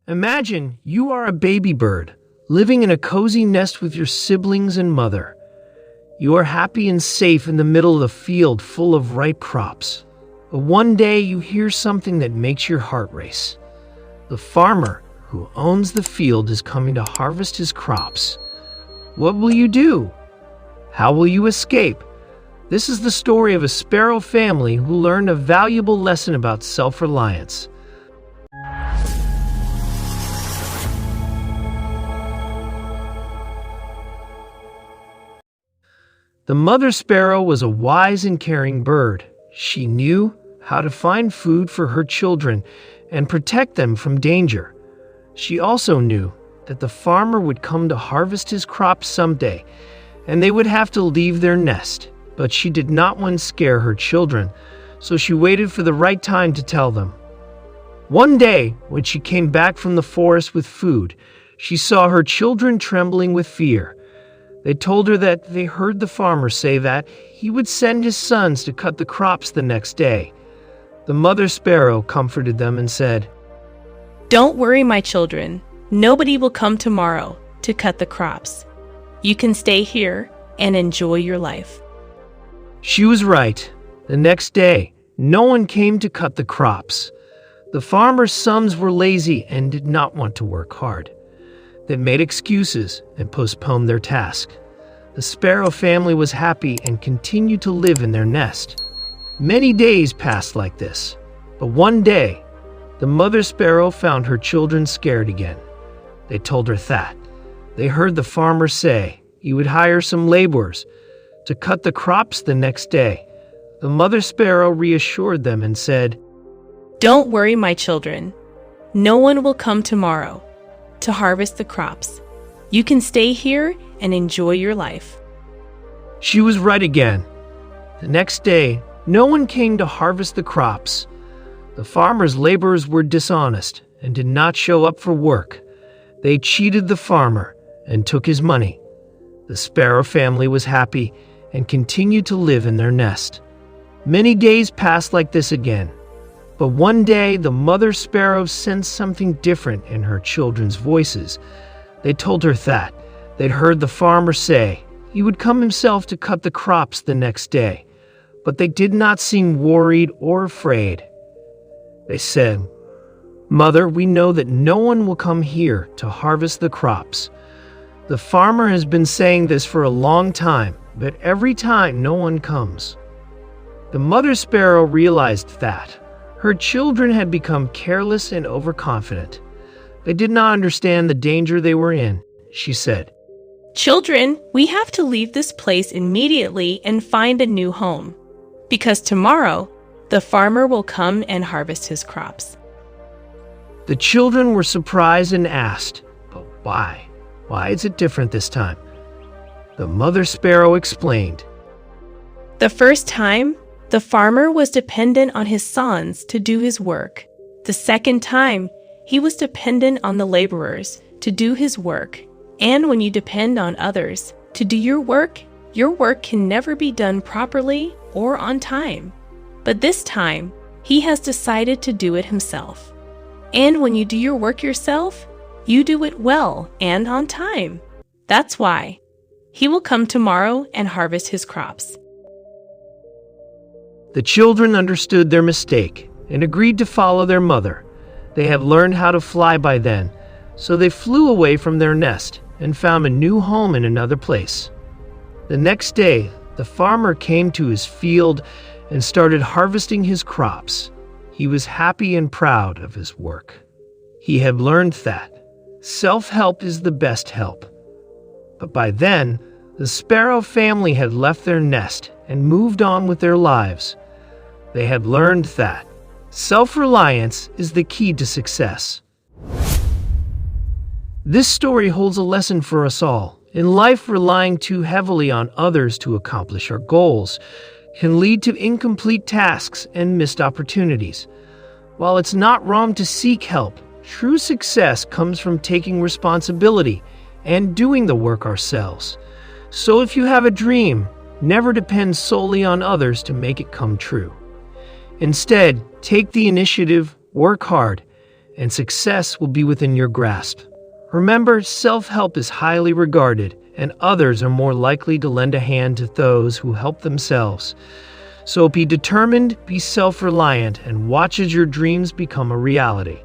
Imagine you are a baby bird, living in a cozy nest with your siblings and mother. You are happy and safe in the middle of a field full of ripe crops. But one day you hear something that makes your heart race. The farmer who owns the field is coming to harvest his crops. What will you do? How will you escape? This is the story of a sparrow family who learned a valuable lesson about self-reliance. The mother sparrow was a wise and caring bird. She knew how to find food for her children and protect them from danger. She also knew that the farmer would come to harvest his crops someday, and they would have to leave their nest. But she did not want to scare her children, so she waited for the right time to tell them. One day, when she came back from the forest with food, she saw her children trembling with fear. They told her that they heard the farmer say that he would send his sons to cut the crops the next day. The mother sparrow comforted them and said, "Don't worry, my children. Nobody will come tomorrow to cut the crops. You can stay here and enjoy your life." She was right. The next day, no one came to cut the crops. The farmer's sons were lazy and did not want to work hard. They made excuses and postponed their task. The sparrow family was happy and continued to live in their nest. Many days passed like this, but one day, the mother sparrow found her children scared again. They told her that they heard the farmer say he would hire some laborers to cut the crops the next day. The mother sparrow reassured them and said, "Don't worry, my children. No one will come tomorrow to harvest the crops. You can stay here and enjoy your life." She was right again. The next day, no one came to harvest the crops. The farmer's laborers were dishonest and did not show up for work. They cheated the farmer and took his money. The sparrow family was happy and continued to live in their nest. Many days passed like this again. But one day, the mother sparrow sensed something different in her children's voices. They told her that they'd heard the farmer say he would come himself to cut the crops the next day, but they did not seem worried or afraid. They said, "Mother, we know that no one will come here to harvest the crops. The farmer has been saying this for a long time, but every time no one comes." The mother sparrow realized that her children had become careless and overconfident. They did not understand the danger they were in. She said, "Children, we have to leave this place immediately and find a new home, because tomorrow the farmer will come and harvest his crops." The children were surprised and asked, "But why? Why is it different this time?" The mother sparrow explained, "The first time, the farmer was dependent on his sons to do his work. The second time, he was dependent on the laborers to do his work. And when you depend on others to do your work can never be done properly or on time. But this time, he has decided to do it himself. And when you do your work yourself, you do it well and on time. That's why he will come tomorrow and harvest his crops." The children understood their mistake and agreed to follow their mother. They had learned how to fly by then, so they flew away from their nest and found a new home in another place. The next day, the farmer came to his field and started harvesting his crops. He was happy and proud of his work. He had learned that self-help is the best help. But by then, the sparrow family had left their nest and moved on with their lives. They had learned that self-reliance is the key to success. This story holds a lesson for us all. In life, relying too heavily on others to accomplish our goals can lead to incomplete tasks and missed opportunities. While it's not wrong to seek help, true success comes from taking responsibility and doing the work ourselves. So if you have a dream, never depend solely on others to make it come true. Instead, take the initiative, work hard, and success will be within your grasp. Remember, self-help is highly regarded, and others are more likely to lend a hand to those who help themselves. So be determined, be self-reliant, and watch as your dreams become a reality.